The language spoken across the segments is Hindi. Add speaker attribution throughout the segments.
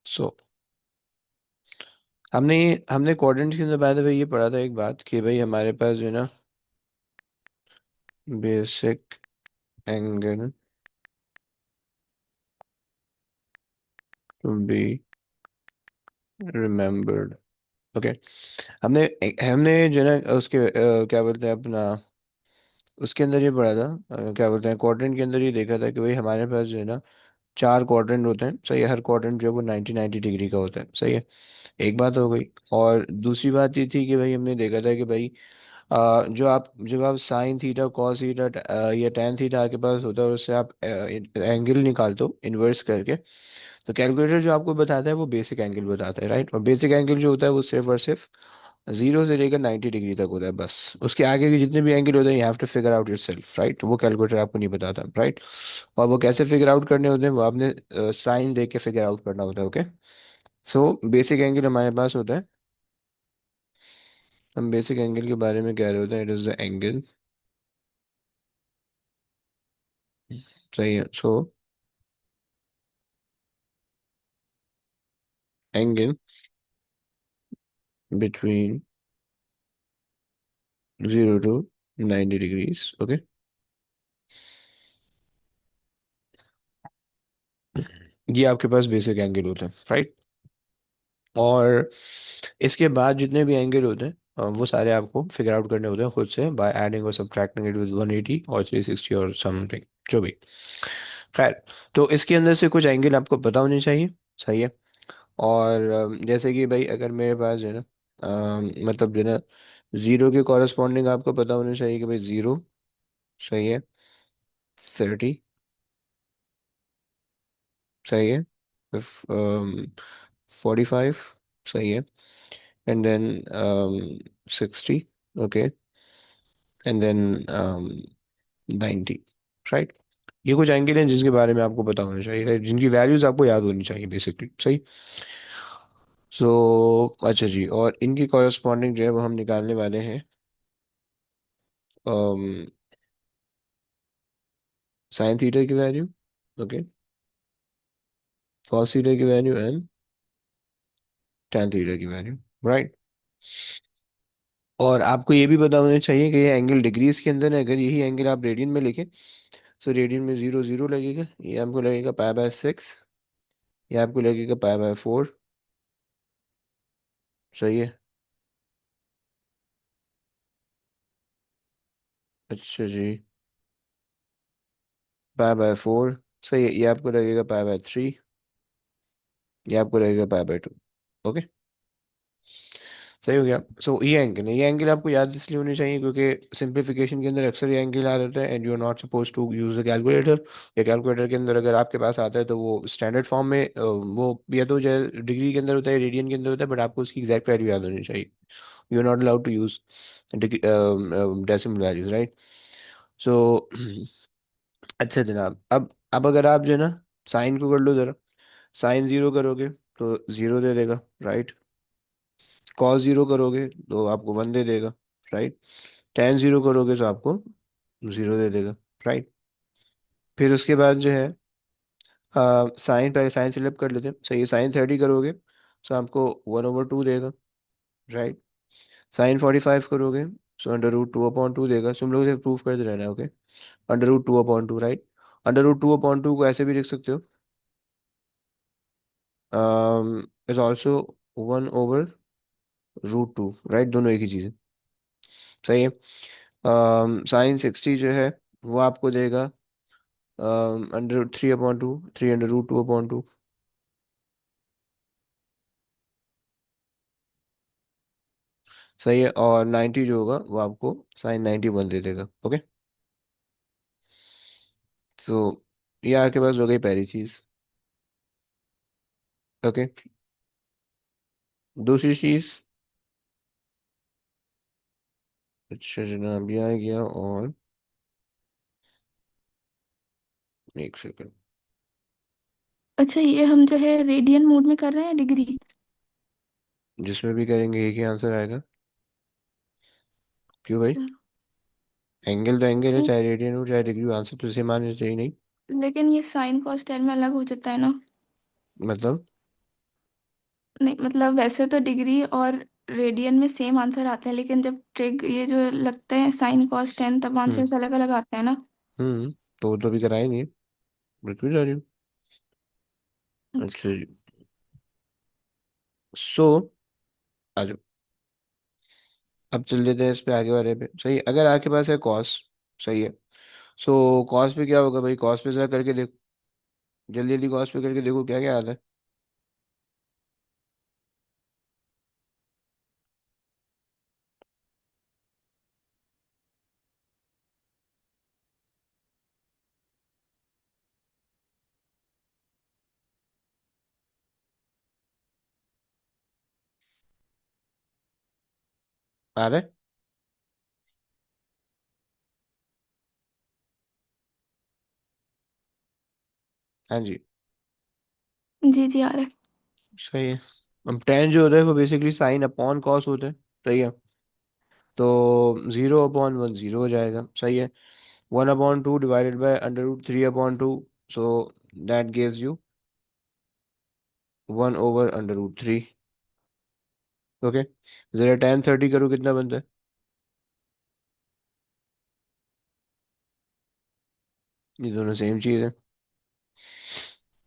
Speaker 1: सो हमने हमने क्वाड्रेंट के अंदर बाय द वे ये पढ़ा था एक बात कि भाई हमारे पास जो है ना basic angle to be remembered. Okay. हमने हमने जो है ना उसके क्या बोलते हैं अपना उसके अंदर ये पढ़ा था क्या बोलते हैं क्वाड्रेंट के अंदर ये देखा था कि भाई हमारे पास जो है ना चार क्वाड्रेंट होते हैं, सही है। हर क्वाड्रेंट जो है वो 90 डिग्री का होता है, सही है। एक बात हो गई। और दूसरी बात ये थी कि भाई हमने देखा था कि भाई जब आप साइन थीटा कॉस थीटा या टेन थीटा आपके पास होता है और उससे आप एंगल निकालते हो इन्वर्स करके, तो कैलकुलेटर जो आपको बताता है वो बेसिक एंगल बताता है, राइट। और बेसिक एंगल जो होता है वो सिर्फ और सिर्फ 0 से लेकर 90 डिग्री तक होता है बस। उसके आगे के जितने भी एंगल होते हैं you have to figure out yourself, right. वो कैलकुलेटर आपको नहीं बताता, राइट। और वो कैसे फिगर आउट करने होते हैं वो आपने साइन देख के फिगर आउट करना होता है, ओके। सो बेसिक एंगल हमारे पास होता है। हम बेसिक एंगल के बारे में कह रहे होते हैं, इट इज द एंगल, सही है। So angle between 0 to 90 degrees, okay. ये आपके पास बेसिक एंगल होते हैं, राइट। और इसके बाद जितने भी एंगल होते हैं वो सारे आपको फिगर आउट करने होते हैं खुद से बाय एडिंग और सब्ट्रैक्टिंग इट विद 180 और 360 और समथिंग जो भी। खैर, तो इसके अंदर से कुछ एंगल आपको पता होने चाहिए, सही है। और जैसे कि भाई अगर मेरे पास जो है ना मतलब जो है ना जीरो के कॉरस्पॉन्डिंग आपको पता होना चाहिए कि भाई जीरो, सही है। 30, सही है। 45, सही है। And then 60, okay. And then 90, right. ये कुछ एंगल हैं जिसके बारे में आपको पता होना चाहिए, right? जिनकी वैल्यूज आपको याद होनी चाहिए बेसिकली, सही। सो अच्छा जी, और इनकी कॉरस्पॉन्डिंग जो है वो हम निकालने वाले हैं साइन थीटा की वैल्यू, ओके, कॉस थीटा की वैल्यू एंड tan थीटा की वैल्यू, राइट। और आपको ये भी पता होना चाहिए कि ये एंगल डिग्रीज के अंदर है। अगर यही एंगल आप रेडियन में लिखें, सो रेडियन में 0 0 लगेगा, ये आपको लगेगा पाई/6, ये आपको लगेगा पाई/4, सही है। अच्छा जी, पाई/4, सही है। ये आपको लगेगा पाई/3, ये आपको लगेगा पाई/2, ओके। सही हो गया। सो ये एंगल है, ये एंगल आपको याद इसलिए होनी चाहिए क्योंकि सिंप्लीफिकेशन के अंदर अक्सर ये एंगल आ जाता है and you are not suppose to use a calculator. या कैलकुलेटर के अंदर अगर आपके पास आता है तो वो स्टैंडर्ड फॉर्म में वो या तो जो डिग्री के अंदर होता है, रेडियन के अंदर होता है, बट आपको उसकी एग्जैक्ट वैल्यू याद होनी चाहिए। You are not allowed to use decimal values, right. So अच्छा जनाब, अब अगर आप जो है ना साइन को कर लो जरा। साइन जीरो करोगे तो जीरो दे देगा, राइट। कॉस जीरो करोगे तो आपको वन दे देगा, राइट। टेन जीरो करोगे तो आपको जीरो दे देगा, राइट। फिर उसके बाद जो है साइन, पहले साइन फिलअप कर लेते हैं, सही है। साइन 30 करोगे तो आपको 1/2 देगा, राइट। साइन 45 करोगे सो अंडर रूट 2/2 देगा। तुम लोग सिर्फ प्रूफ करते रहना है, okay. Under root 2/2, right. Under root 2/2 को ऐसे भी लिख सकते हो, इज ऑल्सो 1/√2, राइट। दोनों एक ही चीज़ है, सही है। साइन 60 जो है वो आपको देगा अंडर रूट 3/2, 3 अंडर रूट 2/2, सही है। और 90 जो होगा वो आपको साइन 91 दे देगा, ओके। सो ये आपके पास हो गई पहली चीज, ओके। दूसरी चीज, अच्छा जनाब ये आ गया। और एक सेकंड,
Speaker 2: अच्छा, ये हम जो है रेडियन मोड में कर रहे हैं डिग्री?
Speaker 1: जिसमें भी करेंगे एक ही आंसर आएगा। क्यों भाई?
Speaker 2: अच्छा।
Speaker 1: एंगल तो एंगल है,
Speaker 2: नहीं,
Speaker 1: चाहे रेडियन हो चाहे डिग्री हो, आंसर तो सेम आने चाहिए, नहीं?
Speaker 2: लेकिन ये साइन कॉस टेन में अलग हो जाता है ना।
Speaker 1: मतलब
Speaker 2: नहीं मतलब वैसे तो डिग्री और रेडियन में सेम आंसर आते हैं, लेकिन जब ट्रिग ये जो लगते हैं साइन कॉस टेन, तब
Speaker 1: हम्म।
Speaker 2: आंसर्स अलग अलग आते हैं ना।
Speaker 1: हम्म। तो वो तो अभी कराए नहीं, बिल्कुल जा रही हूँ। अच्छा
Speaker 2: अच्छा।
Speaker 1: जी। सो आ जाओ, अब चल लेते हैं इस पे आगे वाले पे। सही है, अगर आपके पास है कॉस, सही है, सो कॉस पे क्या होगा भाई, कॉस पे जरा करके देखो, जल्दी जल्दी कॉस पे करके देखो क्या क्या आता है। आ रहा है? हाँ जी।
Speaker 2: जी जी आ रहा है।
Speaker 1: सही है। अब टेन जो होता है वो बेसिकली साइन अपॉन कॉस होता है, सही है। तो 0/1 0 हो जाएगा, सही है। 1/2 divided by √3/2, so that gives you 1/√3। Okay, जरा 10 30 करो कितना बनता है? ये दोनों सेम चीज़ है,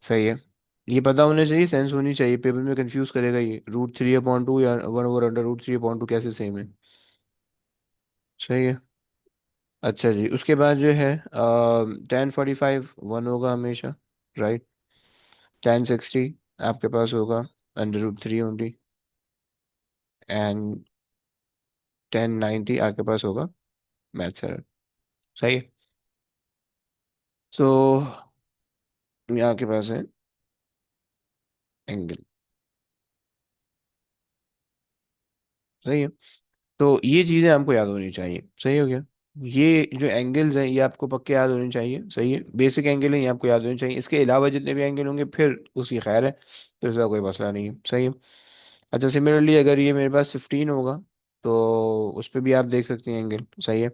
Speaker 1: सही है। ये पता होना चाहिए, सेंस होनी चाहिए, पेपर में कंफ्यूज करेगा ये, √3/2 या 1/√3/2 कैसे सेम है। सही है। अच्छा जी, उसके बाद जो है 10 45 1 होगा हमेशा, राइट। 10 60 आपके पास होगा √3 ओनली, एंड 10 90 आपके पास होगा मैथ्स एरर, सही है। सो यहाँ के पास है एंगल, सही है। तो ये चीज़ें आपको याद होनी चाहिए, सही हो गया। ये जो एंगल्स हैं ये आपको पक्के याद होने चाहिए, सही है, बेसिक एंगल है ये आपको याद होने चाहिए। इसके अलावा जितने भी एंगल होंगे फिर उसकी खैर है, फिर उसका कोई मसला नहीं है, सही है। अच्छा, सिमिलरली अगर ये मेरे पास 15 होगा तो उस पर भी आप देख सकते हैं एंगल, सही है।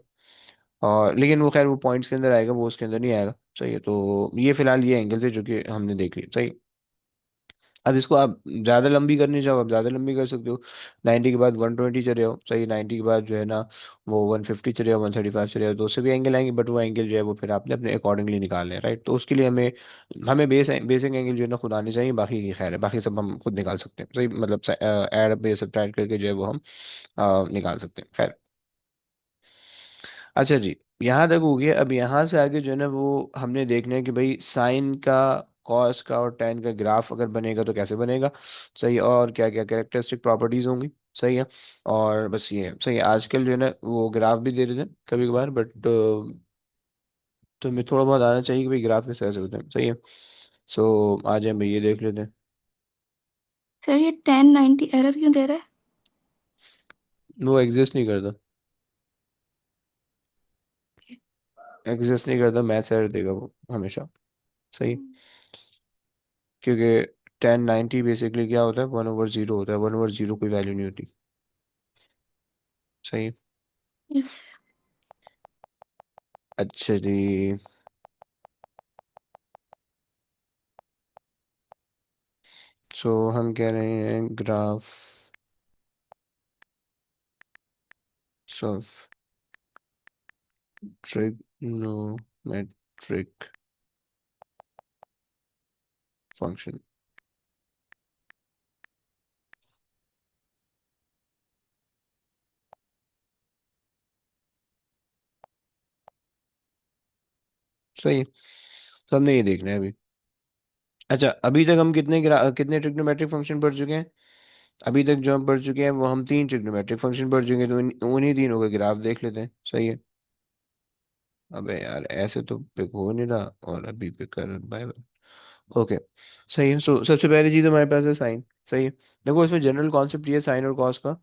Speaker 1: और लेकिन वो खैर वो पॉइंट्स के अंदर आएगा, वो उसके अंदर नहीं आएगा, सही है। तो ये फिलहाल ये एंगल थे जो कि हमने देख लिए, सही। अब इसको आप ज़्यादा लंबी करनी चाहो आप ज़्यादा लंबी कर सकते हो। 90 के बाद 120 चले हो, सही। 90 के बाद जो है ना वो 150 चले हो, 135 चले हो, तो उससे भी एंगल आएंगे, बट वो एंगल जो है वो फिर आपने अपने अकॉर्डिंगली निकालने हैं, राइट। तो उसके लिए हमें हमें बेसिक एंगल जो है ना खुद आने चाहिए, बाकी की खैर है, बाकी सब हम खुद निकाल सकते हैं, सही। मतलब ऐड पे सब्ट्रैक्ट करके जो है वो हम निकाल सकते हैं, खैर। अच्छा जी, यहाँ तक हो गया। अब यहाँ से आगे जो है ना वो हमने देखना है कि भाई साइन का, कॉस का और टेन का ग्राफ अगर बनेगा तो कैसे बनेगा, सही। और क्या क्या कैरेक्टरिस्टिक प्रॉपर्टीज होंगी, सही है। और बस ये है, सही है। आजकल जो है ना वो ग्राफ भी दे देते हैं कभी कभार, बट तुम्हें थोड़ा बहुत आना चाहिए कि भाई ग्राफ किस तरह से होते हैं, सही है। सो आ जाए भाई, ये देख लेते हैं।
Speaker 2: सर ये 1090 एरर क्यों दे रहा है?
Speaker 1: वो एग्जिस्ट नहीं करता, एग्जिस्ट नहीं करता, मैथ्स एरर देगा वो हमेशा, सही। क्योंकि 10 90 बेसिकली क्या होता है, 1/0 होता है, 1/0 कोई वैल्यू नहीं होती, सही।
Speaker 2: यस।
Speaker 1: अच्छा जी। सो हम कह रहे हैं ग्राफ ऑफ ट्रिग्नोमेट्रिक फंक्शन, सही है। तो हमने ये देखना है अभी। अच्छा, अभी तक हम कितने ट्रिग्नोमेट्रिक फंक्शन पढ़ चुके हैं? अभी तक जो हम पढ़ चुके हैं वो हम 3 ट्रिग्नोमेट्रिक फंक्शन पढ़ चुके हैं, तो उन्हीं तीनों का ग्राफ देख लेते हैं, सही है। अबे यार ऐसे तो पिक हो नहीं रहा, और अभी पिक कर, बाय बाय। ओके, सही है। सो सबसे पहली चीज हमारे पास है साइन, सही है। देखो इसमें जनरल कॉन्सेप्ट ये है साइन और कॉस का।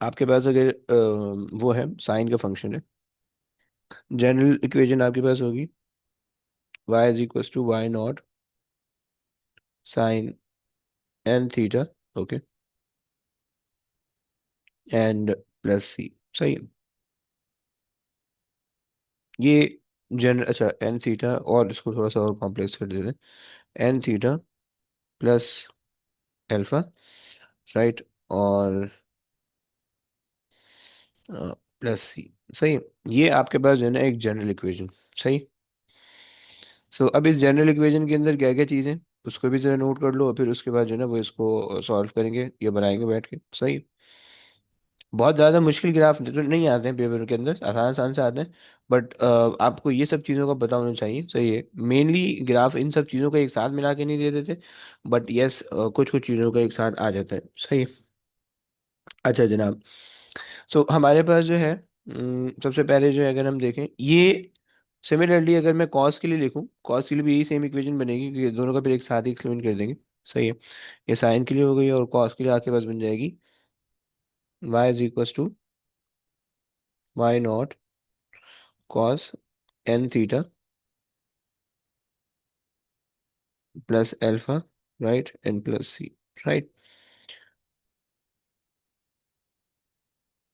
Speaker 1: आपके पास अगर वो है साइन का फंक्शन है, जनरल इक्वेशन आपके पास होगी y = y0 sine n theta, okay, and plus c, सही है। ये जनरल, अच्छा एन थीटा, और इसको थोड़ा सा और कॉम्प्लेक्स कर देते हैं, n theta plus alpha, right, और प्लस सी। सही है। ये आपके पास जो है ना एक जनरल इक्वेशन। सही। सो अब इस जनरल इक्वेशन के अंदर क्या क्या चीज़ें, उसको भी जरा नोट कर लो, और फिर उसके बाद जो है ना वो इसको सॉल्व करेंगे या बनाएंगे बैठ के। सही। बहुत ज़्यादा मुश्किल ग्राफ तो नहीं आते हैं पेपर के अंदर, आसान आसान से आते हैं। बट आपको ये सब चीज़ों का पता होना चाहिए। सही है। मेनली ग्राफ इन सब चीज़ों को एक साथ मिला के नहीं दे देते, बट यस कुछ कुछ चीज़ों का एक साथ आ जाता है। सही है। अच्छा जनाब, सो हमारे पास जो है सबसे पहले जो है अगर हम देखें ये, सिमिलरली अगर मैं कॉस के लिए लिखूं, कॉस के लिए भी यही सेम इक्वेशन बनेगी, क्योंकि दोनों का फिर एक साथ ही एक्सपेरिमेंट कर देंगे। सही है। ये साइन के लिए हो गई, और कॉस के लिए आपके पास बन जाएगी y is equal to y not cos n theta plus alpha, right, n plus c, right.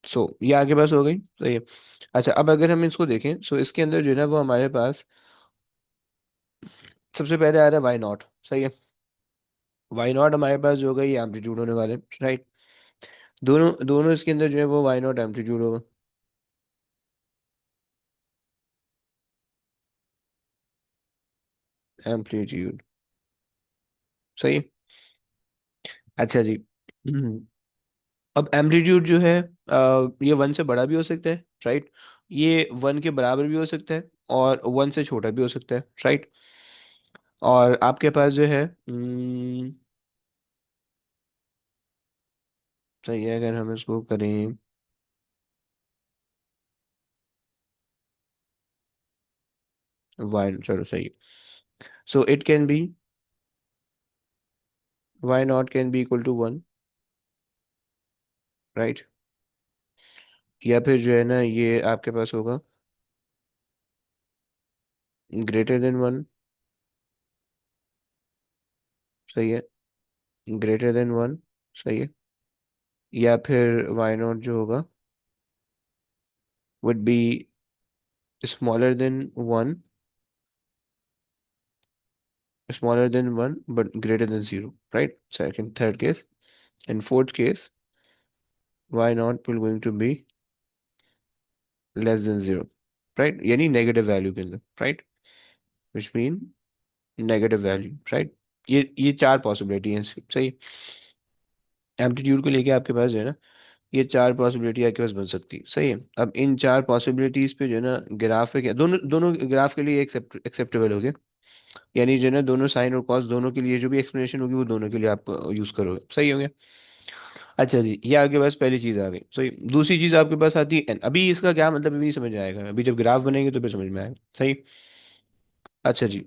Speaker 1: So ये आपके पास हो गई। सही है। अच्छा अब अगर हम इसको देखें, सो इसके अंदर जो है ना वो हमारे पास सबसे पहले आ रहा है वाई नॉट। सही है। वाई नॉट हमारे पास जो होगा ये एम्पलीट्यूड होने वाले, राइट। दोनों दोनों इसके अंदर जो है वो वाई नॉट एम्पलीट्यूड होगा। एम्पलीट्यूड। सही है। अच्छा जी। अब एम्पलीट्यूड जो है ये वन से बड़ा भी हो सकता है, राइट। ये वन के बराबर भी हो सकता है, और वन से छोटा भी हो सकता है, राइट। और आपके पास जो है सही है, अगर हम इसको करें वाई, चलो सही है। So it can be y not can be equal to one, right. या फिर जो है ना ये आपके पास होगा ग्रेटर देन वन। सही है। Greater than one. सही है। या फिर वाई नॉट जो होगा would be smaller than one, smaller than one but greater than zero, right? Second, third case, and fourth case, y not will going to be less than zero, right? यानी नेगेटिव वैल्यू के अंदर, right? Which mean negative value, right? ये चार पॉसिबिलिटी हैं इसकी। सही। एम्पलीट्यूड को लेके आपके पास जो है ना ये चार पॉसिबिलिटी आपके पास बन सकती है। सही है। अब इन चार पॉसिबिलिटीज पे जो है ना ग्राफ पे क्या, दोनों दोनों ग्राफ के लिए एक्सेप्टेबल हो गया। यानी जो है ना दोनों साइन और कॉस दोनों के लिए जो भी एक्सप्लेनेशन होगी वो दोनों के लिए आप यूज करोगे। सही हो गया। अच्छा जी, ये आपके पास पहली चीज आ गई। सही। दूसरी चीज आपके पास आती है एन। अभी इसका क्या मतलब, अभी नहीं समझ में आएगा, अभी जब ग्राफ बनेंगे तो फिर समझ में आएगा। सही। अच्छा जी,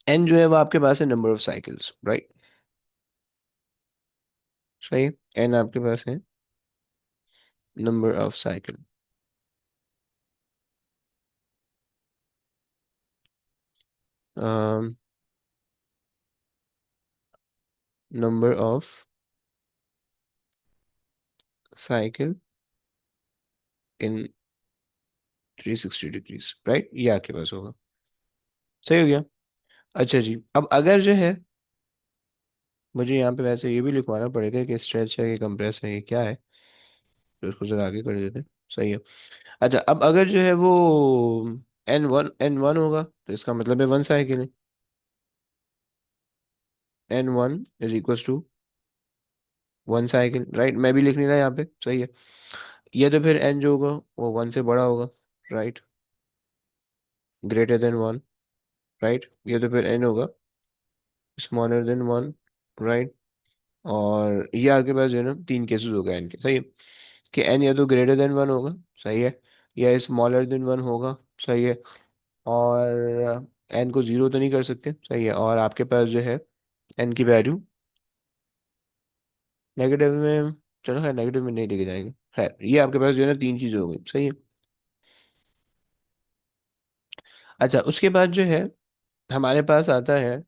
Speaker 1: एन जो है वो आपके पास है नंबर ऑफ साइकिल्स, राइट। सही। एन आपके पास है number of cycle, number of cycle in 360 degrees, right. ये आपके पास होगा। सही हो गया। अच्छा जी, अब अगर जो है मुझे यहाँ पे वैसे ये भी लिखवाना पड़ेगा कि स्ट्रेच है कि कंप्रेस है, ये क्या है, तो उसको जरा आगे कर देते हैं। सही है। अच्छा अब अगर जो है वो एन वन होगा तो इसका मतलब है वन साइकिल है। N one is equal to one cycle, right. मैं भी लिख नहीं रहा यहाँ पे। सही है। ये तो फिर एन जो होगा वो वन से बड़ा होगा, right, greater than one, right. ये तो फिर एन होगा स्मॉलर देन वन, राइट। और ये आपके पास जो है ना तीन केसेस हो गए एन के। सही है। कि एन या तो ग्रेटर देन वन होगा, सही है, या स्मॉलर देन वन होगा, सही है, और एन को जीरो तो नहीं कर सकते, सही है, और आपके पास जो है एन की वैल्यू नेगेटिव में, चलो खैर नेगेटिव में नहीं लेके जाएंगे। खैर ये आपके पास जो है ना तीन चीज़ें हो गई। सही है। अच्छा उसके बाद जो है हमारे पास आता है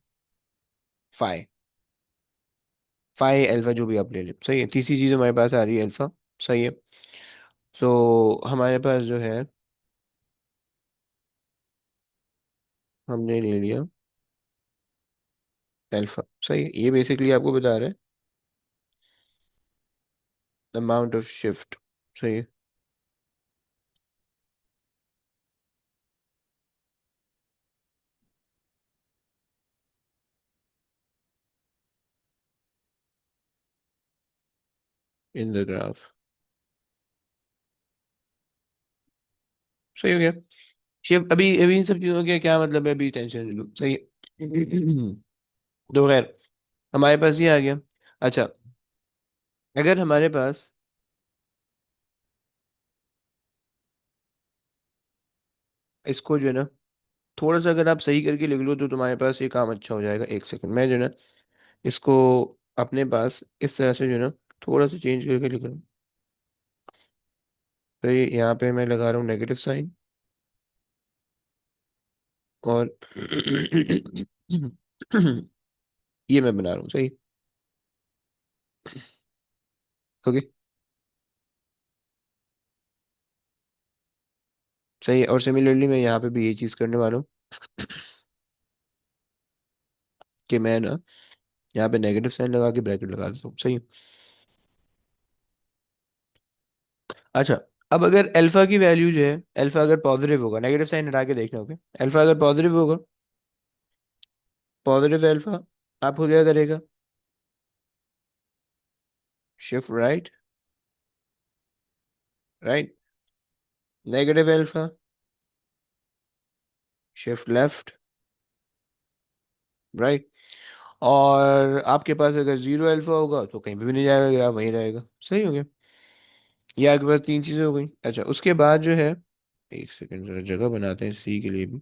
Speaker 1: फाई, फाई अल्फा जो भी आप ले लें। सही है। तीसरी चीज़ हमारे पास आ रही है अल्फा। सही है। सो हमारे पास जो है हमने ले लिया अल्फा। सही है। ये बेसिकली आपको बता रहा है अमाउंट ऑफ शिफ्ट। सही है। In the graph. सही हो गया। शिफ्ट अभी अभी इन सब चीज़ों का क्या मतलब है, अभी टेंशन नहीं लो। सही है। तो खैर हमारे पास ये आ गया। अच्छा, अगर हमारे पास इसको जो है ना थोड़ा सा अगर आप सही करके लिख लो तो तुम्हारे पास ये काम अच्छा हो जाएगा। एक सेकंड, मैं जो है ना इसको अपने पास इस तरह से जो है ना थोड़ा सा चेंज करके लिख रहा हूँ। तो ये यहाँ पे मैं लगा रहा हूँ नेगेटिव साइन, और ये मैं बना रहा हूँ। सही। ओके। सही है। और सिमिलरली मैं यहाँ पे भी ये चीज़ करने वाला हूँ कि मैं ना यहाँ पे नेगेटिव साइन लगा के ब्रैकेट लगा देता हूँ। सही है। अच्छा, अब अगर अल्फा की वैल्यू जो है, अल्फा अगर पॉजिटिव होगा, नेगेटिव साइन हटा के देखना। ओके, अल्फा अगर पॉजिटिव होगा, पॉजिटिव अल्फा आपको क्या करेगा, shift right, right. Negative alpha shift left, right. और आपके पास अगर जीरो अल्फा होगा तो कहीं पे भी नहीं जाएगा, ग्राफ वहीं रहेगा। सही हो गया। ये आपके पास तीन चीजें हो गई। अच्छा, उसके बाद जो है, एक सेकंड जरा जगह बनाते हैं सी के लिए भी।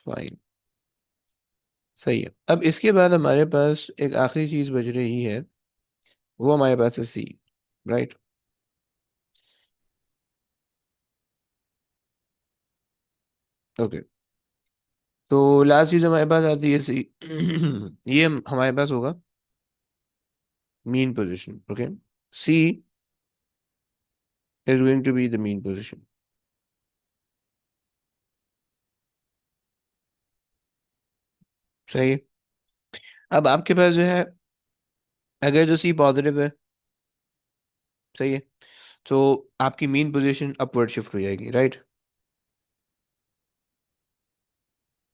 Speaker 1: फाइन। सही है। अब इसके बाद हमारे पास एक आखिरी चीज बच रही है, वो हमारे पास है सी, राइट। ओके। तो लास्ट चीज हमारे पास आती है सी। ये हमारे पास होगा mean position. Okay, c is going to be the mean position. सही है। अब आपके पास जो है, अगर जो सी पॉजिटिव है, सही है, तो आपकी मीन पोजीशन अपवर्ड शिफ्ट हो जाएगी, right.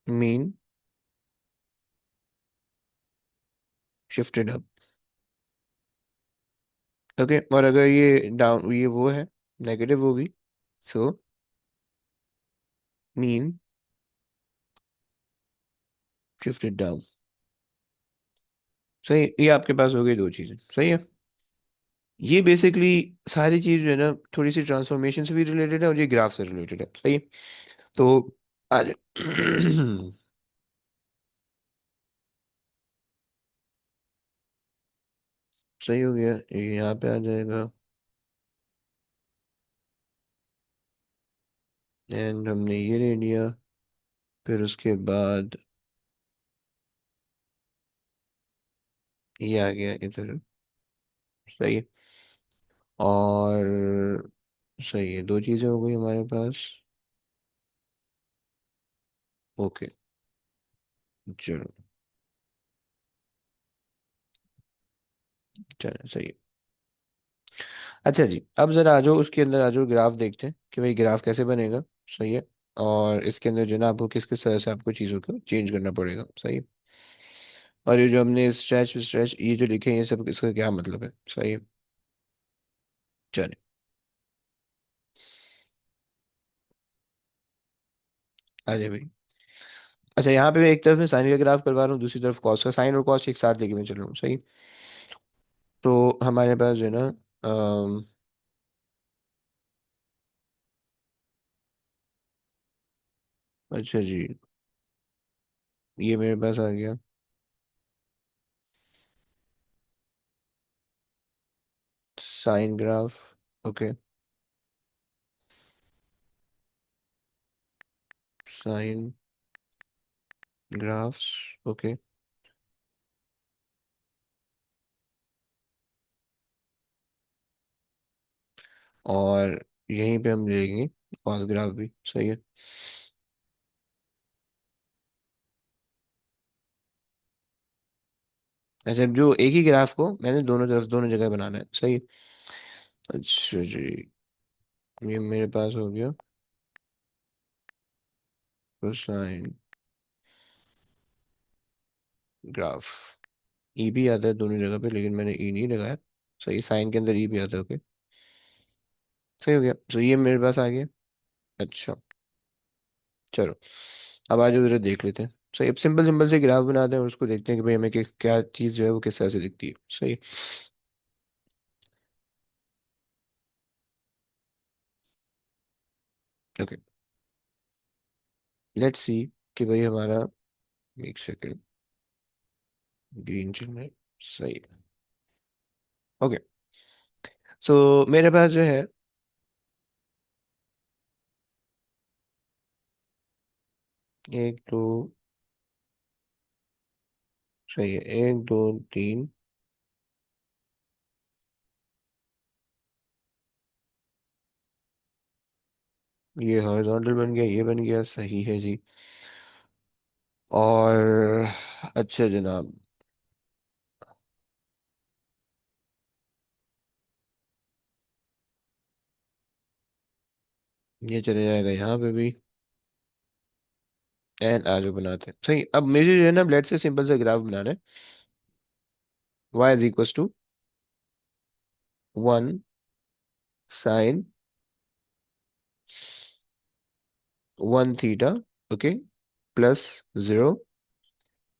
Speaker 1: Mean shifted up. Okay, और अगर ये डाउन, ये वो है, नेगेटिव होगी, सो मीन शिफ्टेड डाउन। सही। ये आपके पास हो गई दो चीजें। सही है। ये बेसिकली सारी चीज जो है ना थोड़ी सी ट्रांसफॉर्मेशन से भी रिलेटेड है और ये ग्राफ से रिलेटेड है। सही है। तो आज सही हो गया, ये यहाँ पे आ जाएगा। एंड हमने ये ले लिया, फिर उसके बाद ये आ गया इधर। सही है। और सही है, दो चीजें हो गई हमारे पास। ओके, चलो। चलो सही है। अच्छा जी, अब जरा आ जाओ उसके अंदर, आ जाओ ग्राफ देखते हैं कि भाई ग्राफ कैसे बनेगा। सही है। और इसके अंदर जो है ना आपको किस किस तरह से आपको चीज़ों को चेंज करना पड़ेगा। सही है। और ये जो हमने स्ट्रेच स्ट्रेच ये जो लिखे हैं, ये सब इसका क्या मतलब है। सही है। चलिए। आ जाए भाई। अच्छा, यहाँ पे एक तरफ मैं साइन का ग्राफ करवा रहा हूँ, दूसरी तरफ कॉस का। साइन और कॉस एक साथ लेके मैं चल रहा हूँ। सही। तो हमारे पास जो है ना अम, अच्छा जी, ये मेरे पास आ गया sine graph. Okay, sine graphs. Okay. और यहीं पे हम लेंगे कॉस ग्राफ भी, सही है। अच्छा, जो एक ही ग्राफ को मैंने दोनों तरफ दोनों जगह बनाना है, सही है। अच्छा जी, ये मेरे पास हो गया कोसाइन ग्राफ। ई भी आता है दोनों जगह पे, लेकिन मैंने ई नहीं लगाया। सही, साइन के अंदर ई भी आता है, ओके। सही हो गया, तो ये मेरे पास आ गया। अच्छा, चलो अब आज जरा देख लेते हैं। सही, अब सिंपल सिंपल से ग्राफ बनाते हैं और उसको देखते हैं कि भाई हमें क्या चीज़ जो है वो किस तरह से दिखती है, सही। ओके, लेट्स सी कि भाई हमारा, एक सेकेंड, ग्रीन चिल में, सही। ओके, सो मेरे पास जो है, एक दो, सही है, एक दो तीन, ये हॉरिजॉन्टल बन गया, ये बन गया, सही है जी। और अच्छा जनाब, ये चले जाएगा यहाँ पे भी। एंड आज बनाते हैं, सही। अब मुझे जो है ना, लेट से सिंपल सा ग्राफ बनाना है। y is equal to 1 sin 1 theta, okay, +0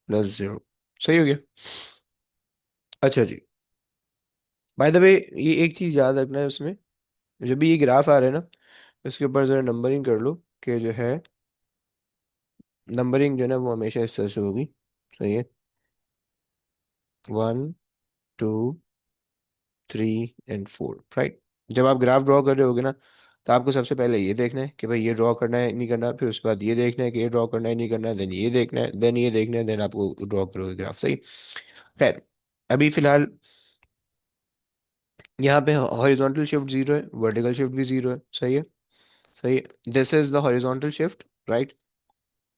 Speaker 1: +0, सही हो गया। अच्छा जी, बाय द वे, ये एक चीज याद रखना है उसमें, जब भी ये ग्राफ आ रहा है ना, इसके ऊपर जरा नंबरिंग कर लो, कि जो है नंबरिंग जो है ना वो हमेशा इस तरह से होगी, सही है। 1 2 3 एंड 4, राइट। जब आप ग्राफ ड्रॉ कर रहे होगे ना, तो आपको सबसे पहले ये देखना है कि भाई ये ड्रॉ करना है नहीं करना, फिर उसके बाद ये देखना है कि ये ड्रॉ करना है नहीं करना, देन ये देखना है, देन ये देखना है, देन आपको ड्रॉ करोगे ग्राफ, सही। खैर, अभी फिलहाल यहाँ पे हॉरिजॉन्टल शिफ्ट 0 है, वर्टिकल शिफ्ट भी 0 है, सही है। सही है, this is the horizontal shift, right.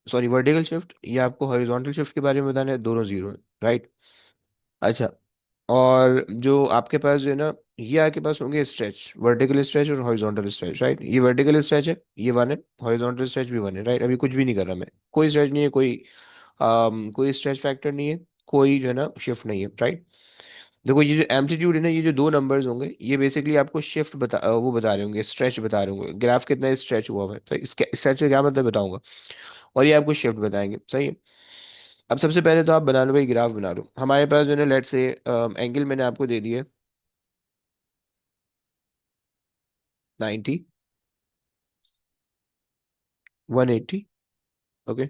Speaker 1: Sorry, vertical shift, ये आपको हॉरिजॉन्टल शिफ्ट के बारे में बताना है, दोनों 0 है, राइट। अच्छा, और जो आपके पास जो है ना, ये आपके पास होंगे स्ट्रेच, वर्टिकल स्ट्रेच और हॉरिजॉन्टल स्ट्रेच, राइट। ये वर्टिकल स्ट्रेच है, ये 1 है, हॉरिजॉन्टल स्ट्रेच भी 1 है, राइट। अभी कुछ भी नहीं कर रहा मैं, कोई स्ट्रेच नहीं है, कोई स्ट्रेच फैक्टर नहीं है, कोई जो है ना शिफ्ट नहीं है, राइट। देखो, ये जो एम्पलीट्यूड है ना, ये जो दो नंबर्स होंगे, ये बेसिकली आपको शिफ्ट वो बता रहे होंगे, स्ट्रेच बता रहे होंगे, ग्राफ कितना स्ट्रेच हुआ हुआ है, तो इसके स्ट्रेच का क्या मतलब बताऊंगा, और ये आपको शिफ्ट बताएंगे, सही है। अब सबसे पहले तो आप बना लो भाई, ग्राफ बना लो। हमारे पास जो है ना, लेट से एंगल मैंने आपको दे दिए 90, 180, ओके,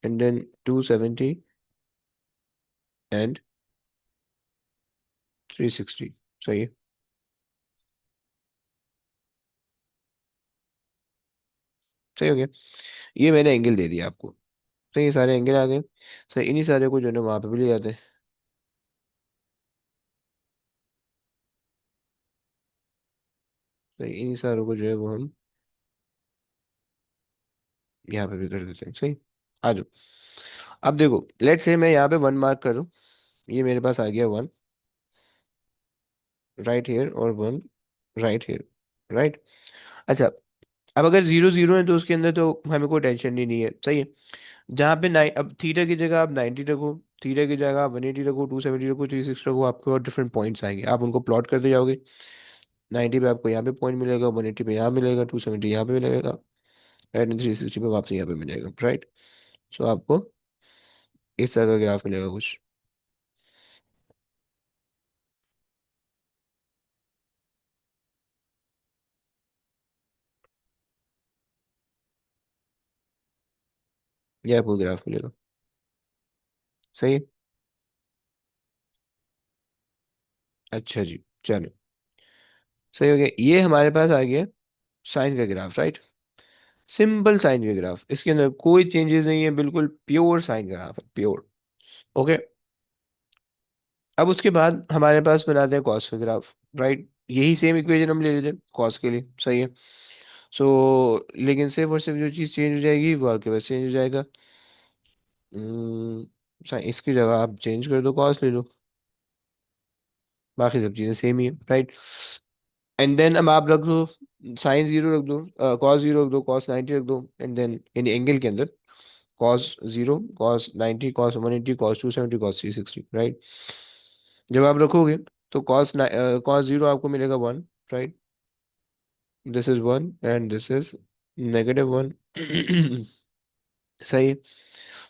Speaker 1: एंड देन 270 एंड 360, सही है। सही हो गया, ये मैंने एंगल दे दिया आपको। तो ये सारे एंगल आ गए, सही। इन्हीं सारे को जो है ना वहाँ पे भी ले जाते हैं, सही। इन्हीं सारों को जो है वो हम यहाँ पे भी कर देते हैं, सही। आ जाओ, अब देखो, लेट से मैं यहाँ पे 1 मार्क करूँ, ये मेरे पास आ गया 1 राइट हेयर, और 1 राइट हेयर, राइट। अच्छा, अब अगर 0 0 है तो उसके अंदर तो हमें कोई टेंशन ही नहीं है, सही है। जहाँ पे अब थीटा की जगह आप 90 रखो, थीटा की जगह आप 180 रखो, 270 रखो, 360 रखो, आपको डिफरेंट पॉइंट्स आएंगे, आप उनको प्लॉट करते जाओगे। 90 पे आपको यहाँ पे पॉइंट मिलेगा, 180 पे यहाँ मिलेगा, 270 यहाँ पे मिलेगा, राइट, एंड 360 पे वापस यहाँ पे मिलेगा, राइट। सो आपको इस तरह का ग्राफ मिलेगा कुछ। ये आपको ग्राफ मिलेगा, सही है। अच्छा जी, चलो, सही हो गया, ये हमारे पास आ गया साइन का ग्राफ, राइट। सिंपल साइन का ग्राफ, इसके अंदर कोई चेंजेस नहीं है, बिल्कुल प्योर साइन ग्राफ है, प्योर, ओके। अब उसके बाद हमारे पास बनाते हैं कॉस का ग्राफ, राइट। यही सेम इक्वेशन हम ले लेते कॉस के लिए, सही है। सो लेकिन सिर्फ और सिर्फ जो चीज़ चेंज हो जाएगी वो आपके पास चेंज हो जाएगा। इसकी जगह आप चेंज कर दो, कॉस ले लो, बाकी सब चीज़ें सेम ही है, राइट। एंड देन अब आप रख दो साइन जीरो रख दो, कॉस जीरो रख दो, कॉस 90 रख दो, एंड देन इन एंगल के अंदर cos zero, cos 90, cos 180, cos 270, cos 360, right. जब आप रखोगे तो कॉस जीरो आपको मिलेगा 1, right. This is 1 and this is -1। सही।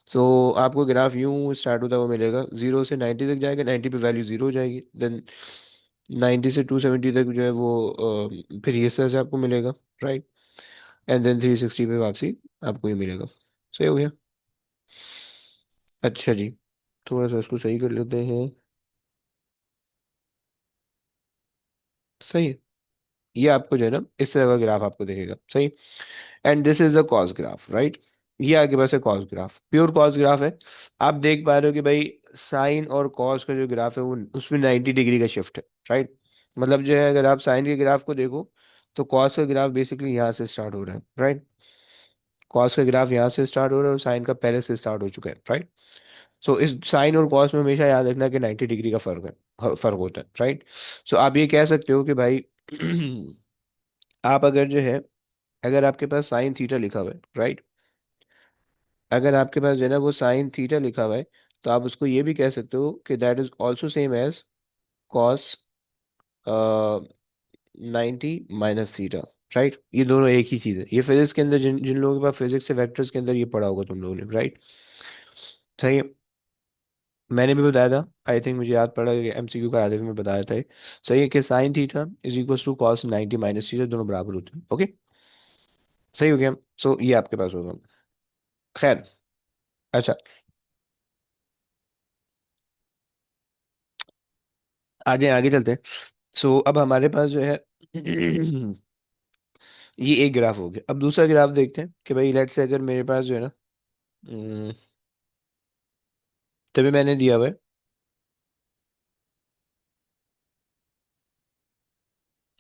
Speaker 1: सो आपको ग्राफ यूं स्टार्ट होता हुआ मिलेगा, 0 से 90 तक जाएगा, 90 पे वैल्यू जीरो हो जाएगी, देन 90 से 270 तक जो है वो फिर ये से आपको मिलेगा, राइट। एंड देन 360 पे वापसी आपको ये मिलेगा। सही हो गया। अच्छा जी, थोड़ा सा इसको सही कर लेते हैं। सही है। ये आपको जो है ना इस तरह का ग्राफ आपको दिखेगा, सही। And this is a cos graph, right. ये आपके पास है cos graph, pure cos graph है। आप देख पा रहे हो कि भाई साइन और कॉस का जो ग्राफ है वो उसमें 90 डिग्री का शिफ्ट है, राइट। मतलब जो है अगर आप साइन के ग्राफ को देखो तो कॉस का ग्राफ बेसिकली यहाँ से स्टार्ट हो रहा है, राइट। कॉस का ग्राफ यहाँ से स्टार्ट हो रहा है और साइन का पहले से स्टार्ट हो चुका है, राइट। सो इस साइन और कॉस में हमेशा याद रखना कि 90 डिग्री का फर्क है, फर्क होता है, राइट। सो आप ये कह सकते हो कि भाई आप अगर जो है, अगर आपके पास साइन थीटा लिखा हुआ है, राइट। अगर आपके पास जो है ना वो साइन थीटा लिखा हुआ है, तो आप उसको ये भी कह सकते हो कि that is also same as cos 90 - theta, right. ये दोनों एक ही चीज़ है। ये फिजिक्स के अंदर जिन जिन लोगों के पास फिजिक्स से वेक्टर्स के अंदर ये पढ़ा होगा तुम लोगों ने, राइट। सही है। मैंने भी बताया था, आई थिंक मुझे याद पड़ा कि एमसीक्यू का आधे में बताया था ये। सही है कि sine theta is equal to cos 90 - theta, दोनों बराबर होते हैं, ओके। सही हो गया। सो ये आपके पास होगा। खैर। अच्छा, आ जाए आगे चलते हैं। सो अब हमारे पास जो है ये एक ग्राफ हो गया। अब दूसरा ग्राफ देखते हैं कि भाई लेट से अगर मेरे पास जो है ना, हम्म, तभी मैंने दिया हुआ है,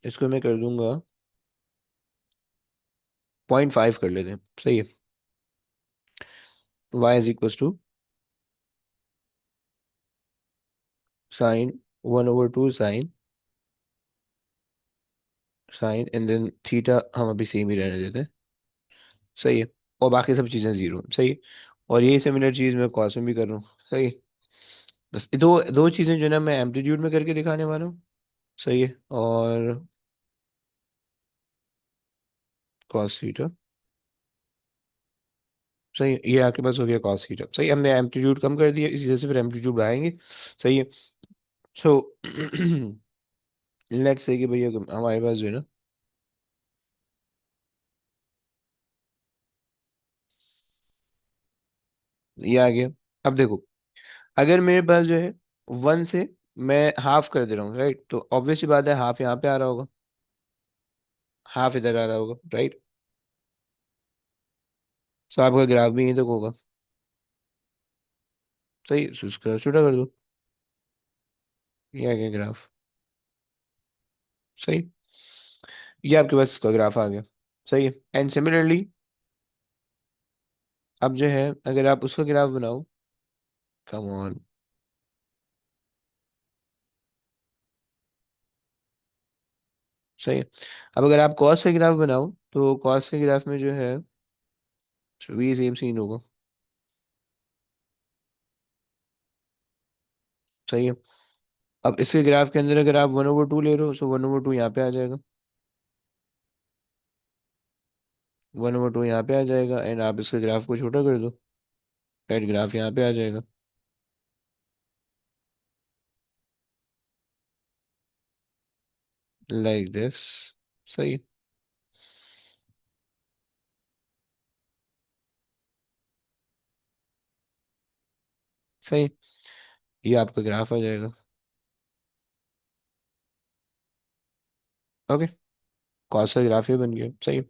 Speaker 1: इसको मैं कर दूंगा 0.5 कर लेते हैं, सही है। y = sin 1/2 sine and then theta हम अभी सेम ही रहने देते हैं, सही है। और बाकी सब चीज़ें जीरो, सही है। और यही सिमिलर चीज़ मैं कॉस में भी कर रहा हूँ, सही है। बस ये दो दो चीज़ें जो है ना मैं एम्पलीट्यूड में करके दिखाने वाला हूँ, सही है। और कॉस थीटा, सही है। ये आपके पास हो गया कॉस थीटा, सही। हमने एम्पलीट्यूड कम कर दिया, इसी तरह से फिर एम्पलीट्यूड बढ़ाएंगे, सही है। सो लेट्स से कि भैया हमारे पास जो है ना ये आ गया। अब देखो, अगर मेरे पास जो है 1 से मैं हाफ कर दे रहा हूँ, राइट, तो ऑब्वियस सी बात है हाफ यहाँ पे आ रहा होगा, हाफ इधर आ रहा होगा, राइट। सो आपका ग्राफ भी यहीं तक होगा, सही। सो इसका छोटा कर दो, ये आ गया ग्राफ, सही। ये आपके पास इसका ग्राफ आ गया, सही है। एंड सिमिलरली अब जो है अगर आप उसका ग्राफ बनाओ, कम ऑन, सही है। अब अगर आप कॉस का ग्राफ बनाओ तो कॉस के ग्राफ में जो है भी सेम सीन होगा, सही है। अब इसके ग्राफ के अंदर अगर आप 1/2 ले रहे हो, सो 1/2 यहाँ पे आ जाएगा, 1/2 यहाँ पे आ जाएगा, एंड आप इसके ग्राफ को छोटा कर दो, राइट, ग्राफ यहाँ पे आ जाएगा, लाइक दिस, सही। सही। ये आपका ग्राफ आ जाएगा, ओके। कौन सा ग्राफ ये बन गया, सही।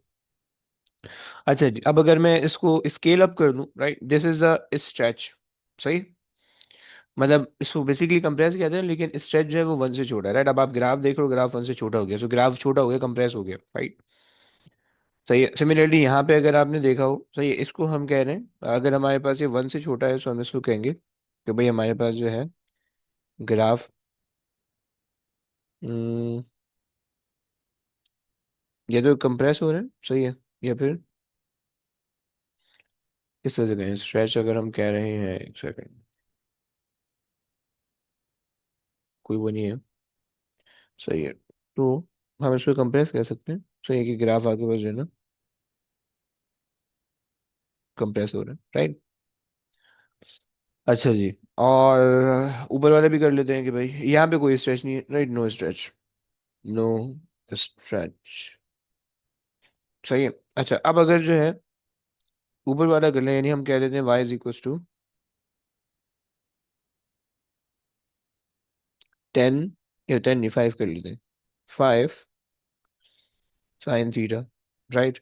Speaker 1: अच्छा जी, अब अगर मैं इसको स्केल अप कर दूं, right, this is a stretch, सही। मतलब इसको बेसिकली कंप्रेस कहते हैं, लेकिन स्ट्रेच जो है वो वन से छोटा है, राइट। अब आप ग्राफ देख रहे हो, ग्राफ वन से छोटा हो गया, सो ग्राफ छोटा हो गया, कंप्रेस हो गया, राइट। सही है। सिमिलरली यहाँ पे अगर आपने देखा हो, सही है, इसको हम कह रहे हैं अगर हमारे पास ये वन से छोटा है तो हम इसको कहेंगे कि भाई हमारे पास जो है ग्राफ, या तो कंप्रेस हो रहा है, सही है, या फिर किस तरह से कहें, स्ट्रेच अगर हम कह रहे हैं, एक सेकंड, कोई वो नहीं है, सही है। तो हम इसको कंप्रेस कह सकते हैं, सही है, कि ग्राफ आपके पास जो है ना कंप्रेस हो रहा है, राइट। अच्छा जी। और ऊपर वाले भी कर लेते हैं कि भाई यहाँ पे कोई स्ट्रेच नहीं है, right, no stretch, no stretch, सही है। अच्छा, अब अगर जो है ऊपर वाला कर लें, यानी हम कह देते हैं y इज इक्वल टू 10, या 10 नहीं, 5 कर लेते हैं, 5 साइन थीटा, राइट।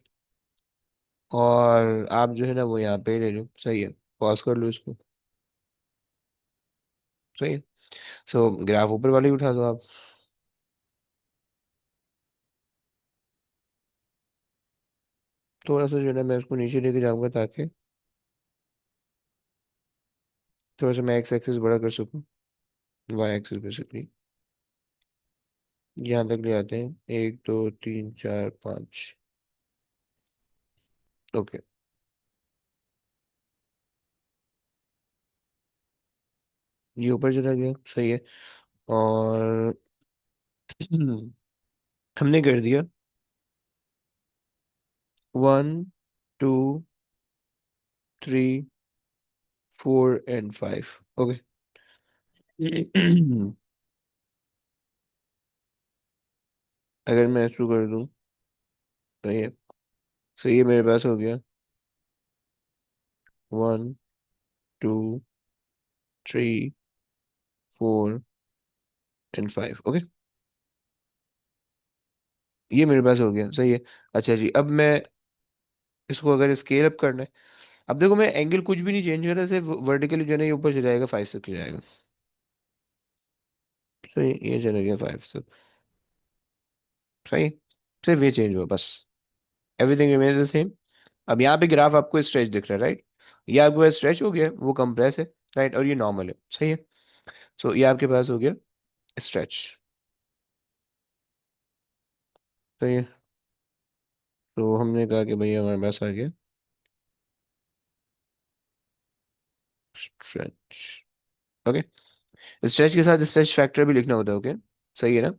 Speaker 1: और आप जो है ना वो यहाँ पे ले लो, सही है, पॉज कर लो इसको, सही है। सो ग्राफ ऊपर वाले ही उठा दो आप। थोड़ा सा जो है ना मैं उसको नीचे लेके जाऊंगा ताकि थोड़ा सा मैं एक्स एक्सिस बड़ा कर सकूं, वाई एक्सिस बेसिकली। यहाँ तक ले आते हैं, 1 2 3 4 5, ओके। ये ऊपर चला गया, सही है। और हमने कर दिया 1 2 3 4 एंड 5, ओके। अगर मैं शुरू कर दूं, सही है, सही है, मेरे पास हो गया 1 2 3 4 एंड 5, ओके। ये मेरे पास हो गया, सही है। अच्छा जी, अब मैं इसको अगर स्केल अप करना है, अब देखो मैं एंगल कुछ भी नहीं चेंज कर रहा, सिर्फ वर्टिकली जो है ना ये ऊपर चला जाएगा, 5 तक जाएगा, सही, ये चला गया 5 तक, सही, सिर्फ ये चेंज हुआ बस, एवरीथिंग रिमेन्स द सेम। अब यहाँ पे ग्राफ आपको स्ट्रेच दिख रहा है, राइट। ये आपके पास स्ट्रेच हो गया, वो कंप्रेस है, राइट, और ये नॉर्मल है, सही है। सो ये आपके पास हो गया स्ट्रेच, सही है। तो हमने कहा कि भैया हमारे पास आ गया स्ट्रेच, ओके। स्ट्रेच के साथ स्ट्रेच फैक्टर भी लिखना होता है, ओके, सही है ना।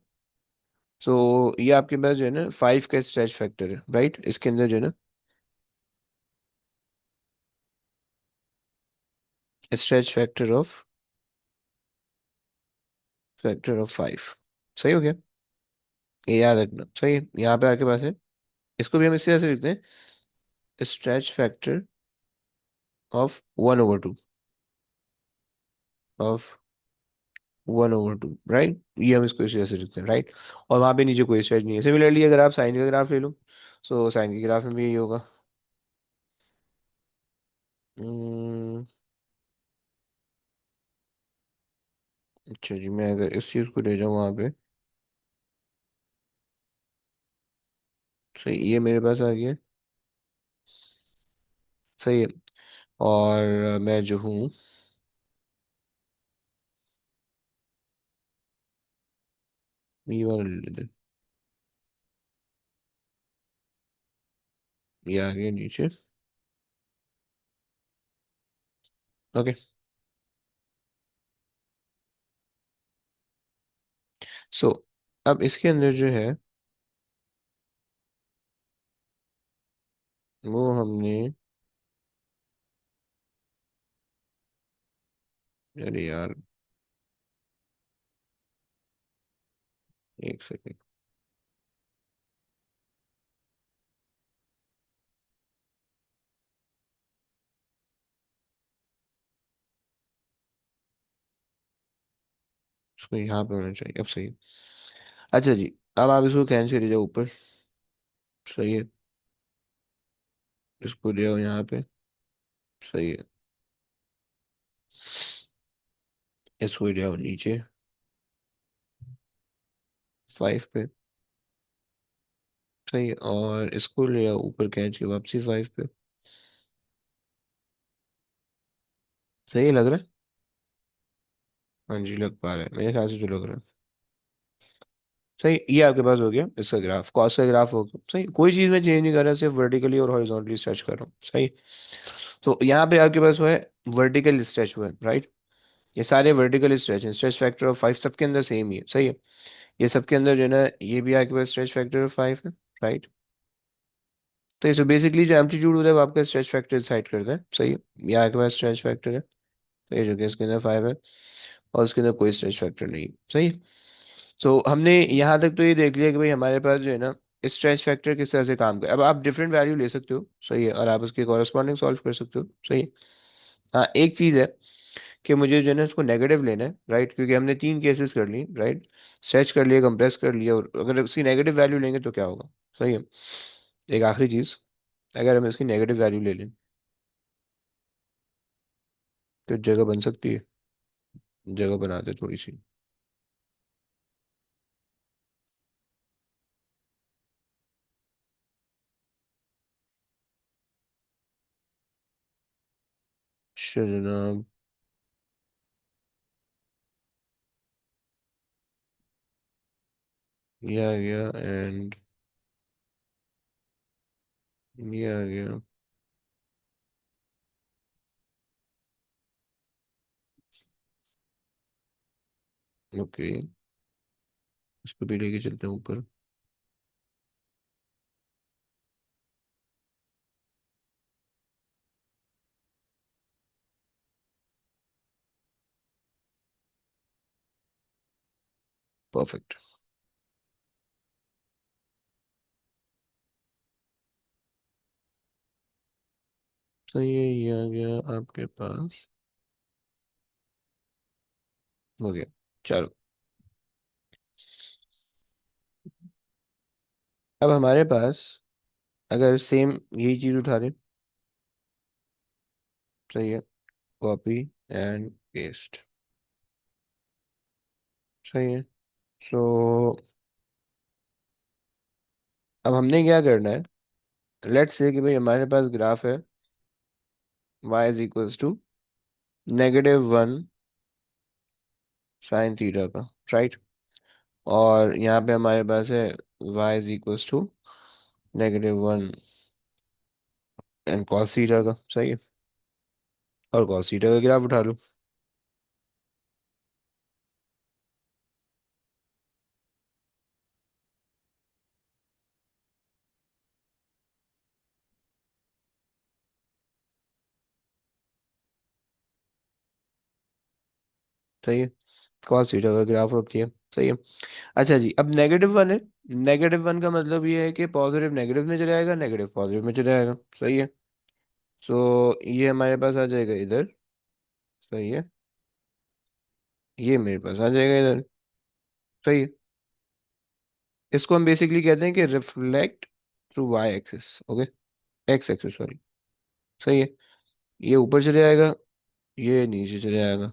Speaker 1: सो ये आपके पास जो है ना 5 का स्ट्रेच फैक्टर है, राइट, इसके अंदर जो है ना स्ट्रेच फैक्टर ऑफ 5, सही हो गया। ये याद रखना, सही है, यहाँ पे आपके पास है। इसको भी हम इससे ऐसे लिखते हैं, stretch factor of 1/2, of 1/2, right. ये हम इसको इसी ऐसे लिखते हैं, राइट। और वहाँ पे नीचे कोई स्ट्रेच नहीं है। सिमिलरली अगर आप साइन का ग्राफ ले लो, सो साइन के ग्राफ में भी यही होगा। हम्म, अच्छा जी, मैं अगर इस चीज़ को ले जाऊँ वहाँ पे, सही, ये मेरे पास आ गया, सही है। और मैं जो हूँ, ये वाला ले लेते हैं, ये आ गया नीचे, ओके। सो अब इसके अंदर जो है वो हमने, अरे यार, एक सेकेंड, इसको यहाँ पे होना चाहिए, अब सही है। अच्छा जी, अब आप इसको कैंसिल ले जाओ ऊपर, सही है, इसको ले आओ यहाँ पे, सही है। इसको ले आओ नीचे 5 पे। सही है, और इसको ले आओ ऊपर खींच के वापसी 5 पे। सही लग रहा है? हाँ जी लग पा रहा है, मेरे ख्याल से तो लग रहा है। सही, ये आपके पास हो गया इसका ग्राफ, कॉस का ग्राफ हो गया। सही, कोई चीज़ में चेंज नहीं कर रहा, सिर्फ वर्टिकली और हॉरिजॉन्टली स्ट्रेच कर रहा हूँ। सही। तो यहाँ पे आपके पास हुआ है वर्टिकल स्ट्रेच हुआ है, राइट। ये सारे वर्टिकल स्ट्रेच हैं, स्ट्रेच फैक्टर ऑफ 5 सबके अंदर सेम ही है। सही है। ये सबके अंदर जो है ना, ये भी आपके पास स्ट्रेच फैक्टर ऑफ 5 है, राइट। तो ये बेसिकली जो एम्पलीट्यूड होता है वो आपका स्ट्रेच फैक्टर डिसाइड करता है। सही है। ये आपके पास स्ट्रेच फैक्टर है। तो ये जो कि इसके अंदर 5 है, और उसके अंदर कोई स्ट्रेच फैक्टर नहीं है। सही है। सो हमने यहाँ तक तो ये देख लिया कि भाई हमारे पास जो है ना, स्ट्रेच फैक्टर किस तरह से काम करे। अब आप डिफरेंट वैल्यू ले सकते हो, सही है, और आप उसके कॉरेस्पॉन्डिंग सॉल्व कर सकते हो। सही है। हाँ, एक चीज़ है कि मुझे जो है ना उसको नेगेटिव लेना है, राइट, क्योंकि हमने 3 केसेस कर ली, राइट। स्ट्रेच कर लिया, कंप्रेस कर लिया, और अगर उसकी नेगेटिव वैल्यू लेंगे तो क्या होगा। सही है। एक आखिरी चीज़, अगर हम इसकी नेगेटिव वैल्यू ले लें तो जगह बन सकती है। जगह बनाते थोड़ी सी। अच्छा जनाब। ये आ गया, एंड ये आ गया। ओके, इसको भी लेके चलते हैं ऊपर। परफेक्ट। तो ये आ गया आपके पास। हो गया। चलो, अब हमारे पास अगर सेम यही चीज उठा लें। सही है। Copy and paste. सही है। सो अब हमने क्या करना है, लेट्स से कि भाई हमारे पास ग्राफ है y is equals to -1 sine theta का, राइट। और यहाँ पे हमारे पास है y is equals to -1 and cos theta का। सही है। और कॉस थीटा का ग्राफ उठा लो। सही है। कॉस थीटा का ग्राफ रख दिया। सही है। अच्छा जी, अब -1 है। -1 का मतलब ये है कि पॉजिटिव नेगेटिव में चले जाएगा, नेगेटिव पॉजिटिव में चले जाएगा। सही है। सो ये हमारे पास आ जाएगा इधर। सही है। ये मेरे पास आ जाएगा इधर। सही है। इसको हम बेसिकली कहते हैं कि reflect through y axis. Okay, x axis sorry. सही है। ये ऊपर चले जाएगा, ये नीचे चले जाएगा।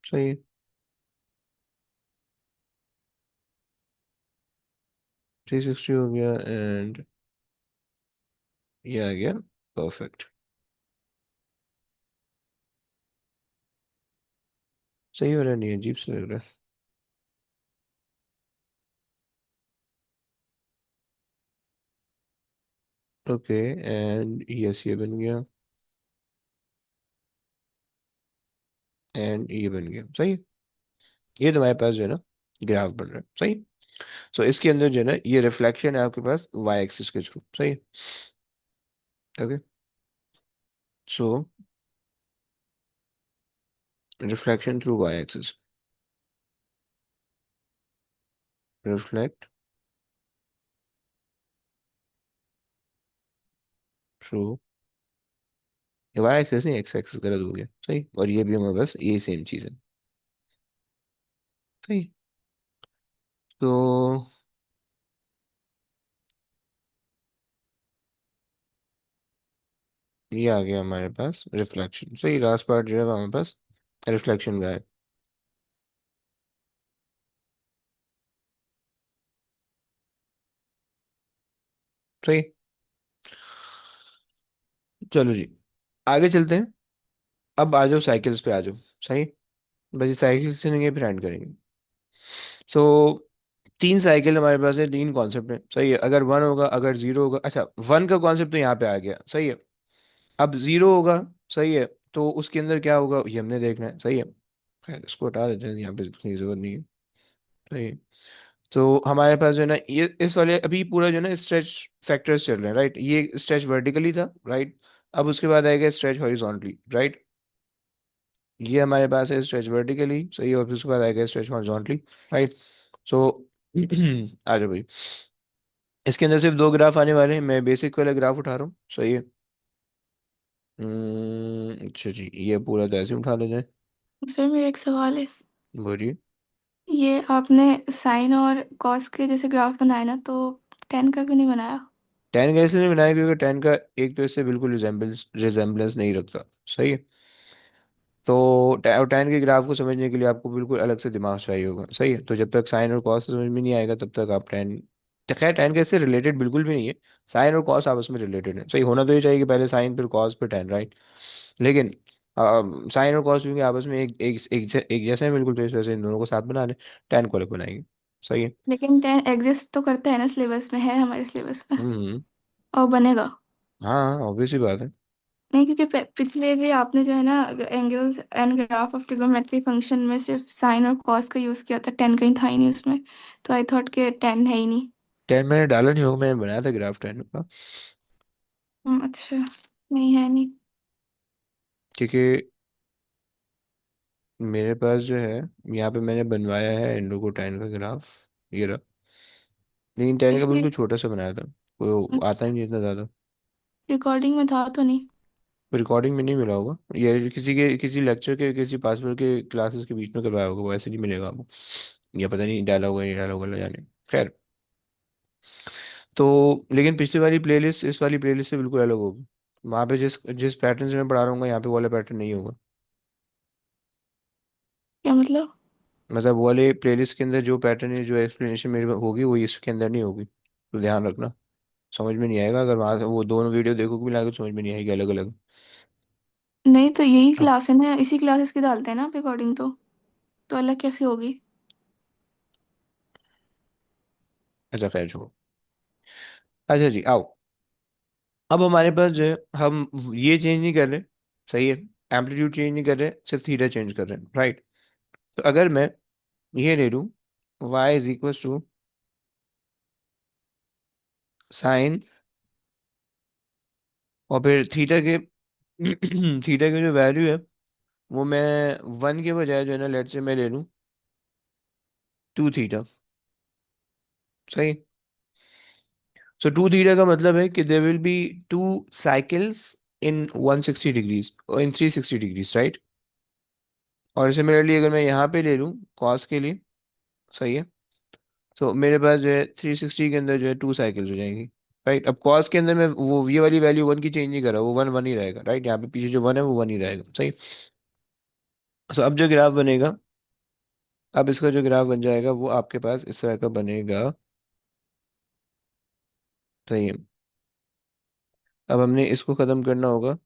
Speaker 1: सही है। 360 हो गया, एंड ये आ गया। परफेक्ट। सही हो रहा है, नहीं अजीब से लग रहा है। ओके, एंड यस ये बन गया, एंड ये बन गया। सही है। ये तुम्हारे पास जो है ना ग्राफ बन रहा है। सही। सो इसके अंदर जो है ना ये रिफ्लेक्शन है आपके पास वाई एक्सिस के थ्रू। सही है। Okay. So reflection through y axis. Reflect through y axis नहीं, एक्स एक्सिस गलत हो गया। सही, और ये भी हमारे पास ये सेम चीज़ है। सही। तो ये आ गया हमारे पास रिफ्लेक्शन। सही, लास्ट पार्ट जो है वो हमारे पास रिफ्लेक्शन का है। सही। चलो जी, आगे चलते हैं। अब आ जाओ साइकिल्स पे आ जाओ। सही। बस ये साइकिल से नहीं, फिर एंड करेंगे। सो तीन साइकिल हमारे पास है, तीन कॉन्सेप्ट है। सही है। अगर वन होगा, अगर जीरो होगा, अच्छा वन का कॉन्सेप्ट तो यहाँ पे आ गया। सही है। अब जीरो होगा। सही है। तो उसके अंदर क्या होगा ये हमने देखना है। सही है। खैर इसको हटा देते हैं, यहाँ पे इतनी जरूरत नहीं है। सही है। तो हमारे पास जो है ना, ये इस वाले अभी पूरा जो है ना स्ट्रेच फैक्टर्स चल रहे हैं, राइट। ये स्ट्रेच वर्टिकली था, राइट। अब उसके बाद आएगा स्ट्रेच हॉरिजॉन्टली, राइट। ये हमारे पास है स्ट्रेच वर्टिकली। सही है। और फिर उसके बाद आएगा स्ट्रेच हॉरिजॉन्टली, राइट। सो आ जाओ भाई। इसके अंदर सिर्फ दो ग्राफ आने वाले हैं, मैं बेसिक वाला ग्राफ उठा रहा हूँ। सही है। अच्छा जी, ये पूरा तो ऐसे ही उठा लेते हैं।
Speaker 2: सर मेरा एक सवाल है।
Speaker 1: बोलिए।
Speaker 2: ये आपने साइन और कॉस के जैसे ग्राफ बनाए ना, तो टेन का क्यों नहीं बनाया?
Speaker 1: टेन का इसलिए नहीं बनाया क्योंकि टेन का एक तो इससे बिल्कुल रिजेम्बलेंस नहीं रखता। सही है। तो टेन के ग्राफ को समझने के लिए आपको बिल्कुल अलग से दिमाग चाहिए होगा। सही है। तो जब तक साइन और कॉस समझ में नहीं आएगा तब तक आप टेन, तो खैर टेन का इससे रिलेटेड बिल्कुल भी नहीं है। साइन और कॉस आपस में रिलेटेड है। सही होना तो ये चाहिए कि पहले साइन फिर कॉस फिर टेन, राइट। लेकिन साइन और कॉस क्योंकि आपस में एक जैसे हैं बिल्कुल, तो इस वजह से इन दोनों को साथ बना लें, टेन को अलग बनाएंगे। सही है।
Speaker 2: लेकिन टेन एग्जिस्ट तो करता है ना, सिलेबस में है, हमारे सिलेबस में।
Speaker 1: हम्म।
Speaker 2: और बनेगा।
Speaker 1: हाँ ऑब्वियस ही बात है।
Speaker 2: नहीं, क्योंकि पिछले भी आपने जो है ना, angles and graph of trigonometry function में सिर्फ साइन और कॉस का यूज किया था, टेन कहीं था ही नहीं उसमें। तो आई थॉट के टेन है ही नहीं।
Speaker 1: टेन मैंने डाला नहीं होगा, मैंने बनाया था ग्राफ टेन का।
Speaker 2: अच्छा। नहीं है नहीं।
Speaker 1: क्योंकि मेरे पास जो है, यहाँ पे मैंने बनवाया है इंडोको टेन का ग्राफ, ये रहा। लेकिन टेन का
Speaker 2: इसलिए।
Speaker 1: बिल्कुल छोटा सा बनाया था, कोई आता ही
Speaker 2: अच्छा।
Speaker 1: नहीं इतना ज़्यादा।
Speaker 2: रिकॉर्डिंग में था तो नहीं?
Speaker 1: रिकॉर्डिंग में नहीं मिला होगा, ये किसी लेक्चर के किसी पासवर्ड के क्लासेस के बीच में करवाया होगा, वो ऐसे नहीं मिलेगा आपको। या पता नहीं डाला होगा नहीं डाला होगा, ना जाने। खैर। तो लेकिन पिछली वाली प्लेलिस्ट इस वाली प्लेलिस्ट से बिल्कुल अलग होगी। वहाँ पे जिस जिस पैटर्न से मैं पढ़ा रहा हूँ यहाँ पे वो वाला पैटर्न नहीं होगा।
Speaker 2: क्या मतलब?
Speaker 1: मतलब वो वाले प्लेलिस्ट के अंदर जो पैटर्न है, जो एक्सप्लेनेशन मेरी होगी, वो इसके अंदर नहीं होगी। तो ध्यान रखना, समझ में नहीं आएगा अगर वहाँ से वो दोनों वीडियो देखोगे मिला के, तो समझ में नहीं आएगी अलग अलग।
Speaker 2: नहीं, तो यही
Speaker 1: हाँ।
Speaker 2: क्लास है ना, इसी क्लासेस की डालते हैं ना आप रिकॉर्डिंग। तो अलग कैसे होगी?
Speaker 1: अच्छा खैर छोड़ो। अच्छा जी आओ। अब हमारे पास जो है, हम ये चेंज नहीं कर रहे। सही है। एम्पलीट्यूड चेंज नहीं कर रहे, सिर्फ थीटा चेंज कर रहे हैं, राइट। तो अगर मैं ये ले लूँ, y is equal to sine, और फिर थीटा के थीटा की जो वैल्यू है वो मैं वन के बजाय जो है ना, लेट से मैं ले लूँ टू थीटा। सही। सो टू थीटा का मतलब है कि there will be two cycles in 160 degrees और इन 360 डिग्रीज, राइट। और सिमिलरली अगर मैं यहाँ पे ले लूँ कॉस के लिए, सही है, तो मेरे पास जो है 360 के अंदर जो है टू साइकिल्स हो जाएंगी, राइट। अब कॉस के अंदर मैं वो ये वाली वैल्यू वन की चेंज नहीं कर रहा, वो वन वन ही रहेगा, राइट। यहाँ पे पीछे जो वन है वो वन ही रहेगा। सही। सो अब जो ग्राफ बनेगा, अब इसका जो ग्राफ बन जाएगा वो आपके पास इस तरह का बनेगा। सही है। अब हमने इसको ख़त्म करना होगा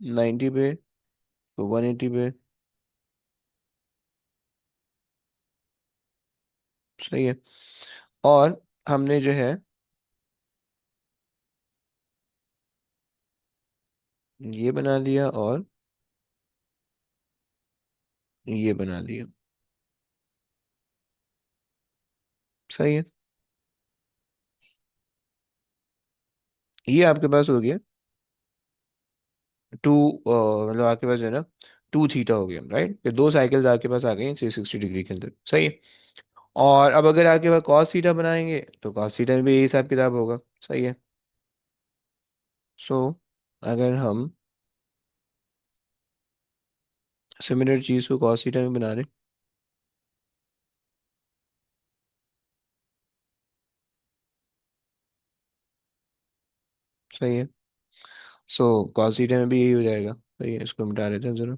Speaker 1: 90 पे, तो 180 पे। सही है। और हमने जो है ये बना दिया और ये बना दिया। सही है। ये आपके पास हो गया टू, मतलब आपके पास जो है ना टू थीटा हो गया, राइट। ये दो साइकिल्स आपके पास आ गई 360 डिग्री के अंदर। सही है। और अब अगर आपके पास कॉस थीटा बनाएंगे तो कॉस थीटा में भी यही हिसाब किताब होगा। सही है। सो अगर हम सिमिलर चीज़ को कॉस थीटा में बना रहे। सही है। सो कॉस थीटा में भी यही हो जाएगा, सही है, इसको मिटा देते हैं ज़रा।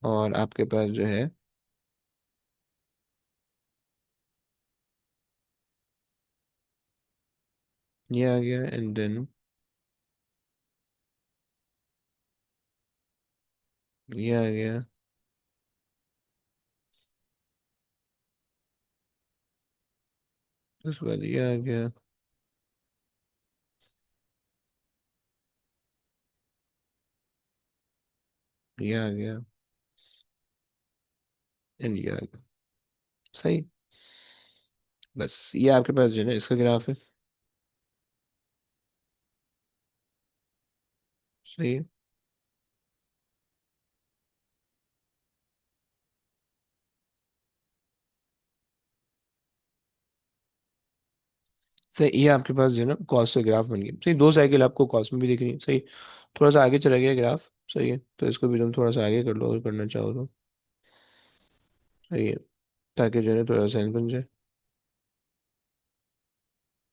Speaker 1: और आपके पास जो है ये आ गया, एंड देन ये आ गया, उसके बाद ये आ गया, ये आ गया, एंड ये आ गया। सही। बस ये आपके पास जो है ना इसका ग्राफ है। सही है। सही, ये आपके पास जो है ना कॉस का ग्राफ बन गया। सही, दो साइकिल आपको कॉस में भी दिख रही है। सही। थोड़ा सा आगे चला गया ग्राफ। सही है, तो इसको भी तुम थोड़ा सा आगे कर लो अगर करना चाहो तो। सही है, ताकि जो है ना थोड़ा सेंस बन जाए।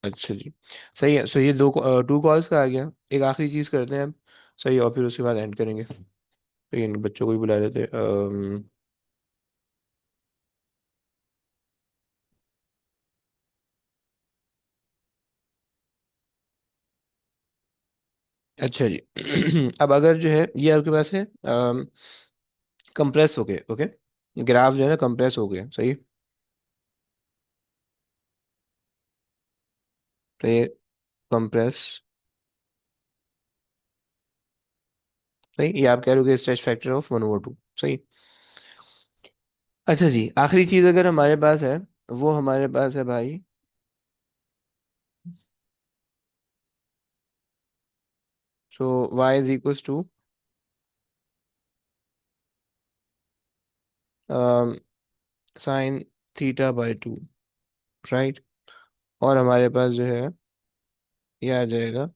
Speaker 1: अच्छा जी। सही है, सो ये दो टू कॉल्स का आ गया। एक आखिरी चीज़ करते हैं अब। सही है, और फिर उसके बाद एंड करेंगे। तो इन बच्चों को भी बुला लेते हैं। अच्छा जी। अब अगर जो है ये आपके पास है कंप्रेस हो गए, ओके। ग्राफ जो है ना कंप्रेस हो गया। सही। तो ये कंप्रेस। सही, ये आप कह रहे हो कि स्ट्रेच फैक्टर ऑफ 1/2। सही। अच्छा जी, आखिरी चीज़ अगर हमारे पास है, वो हमारे पास है भाई। So y is equals to sine theta by two, right. और हमारे पास जो है ये आ जाएगा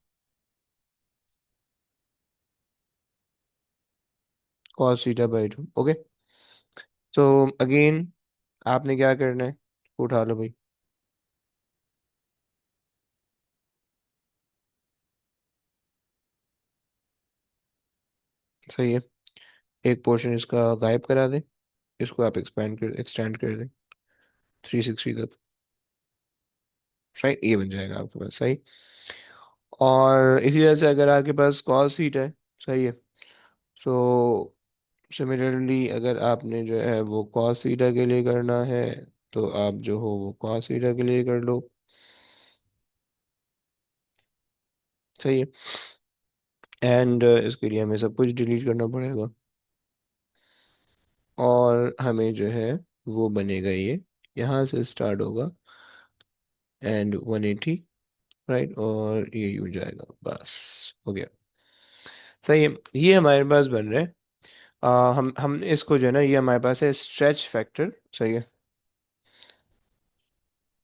Speaker 1: cos theta by two, okay. तो अगेन आपने क्या करना है, उठा लो भाई। सही है, एक पोर्शन इसका गायब करा दें, इसको आप एक्सटेंड कर दें 360 तक। राइट, ये बन जाएगा आपके पास। सही। और इसी वजह से अगर आपके पास कॉस थीटा है, सही है, तो सिमिलरली अगर आपने जो है वो कॉस थीटा के लिए करना है, तो आप जो हो वो कॉस थीटा के लिए कर लो। सही है। एंड इसके लिए हमें सब कुछ डिलीट करना पड़ेगा, और हमें जो है वो बनेगा ये, यहाँ से स्टार्ट होगा एंड 180, राइट, और ये यूँ जाएगा। बस हो गया। सही है, ये हमारे पास बन रहा है। हम इसको जो है ना, ये हमारे पास है स्ट्रेच फैक्टर। सही है,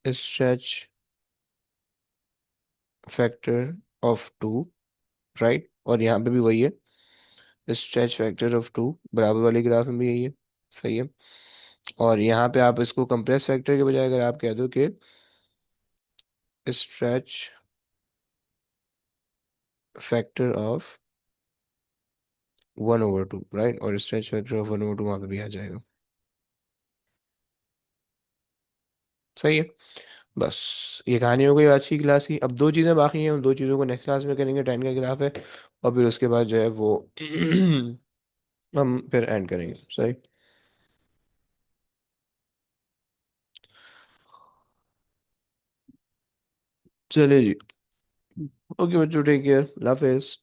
Speaker 1: stretch factor of two, right. और यहाँ पे भी वही है, स्ट्रेच फैक्टर ऑफ टू, बराबर वाले ग्राफ में भी यही है। सही है। और यहाँ पे आप इसको कंप्रेस फैक्टर के बजाय अगर आप कह दो कि स्ट्रेच फैक्टर ऑफ 1/2, राइट, और स्ट्रेच फैक्टर ऑफ 1/2 वहाँ पे भी आ जाएगा। सही है। बस ये कहानी हो गई आज की क्लास की। अब दो चीज़ें बाकी हैं, उन दो चीज़ों को नेक्स्ट क्लास में करेंगे। टाइम का ग्राफ है, और फिर उसके बाद जो है वो हम फिर एंड करेंगे। सही। चलिए जी। ओके बच्चों, टेक केयर, अल्लाह हाफिज़।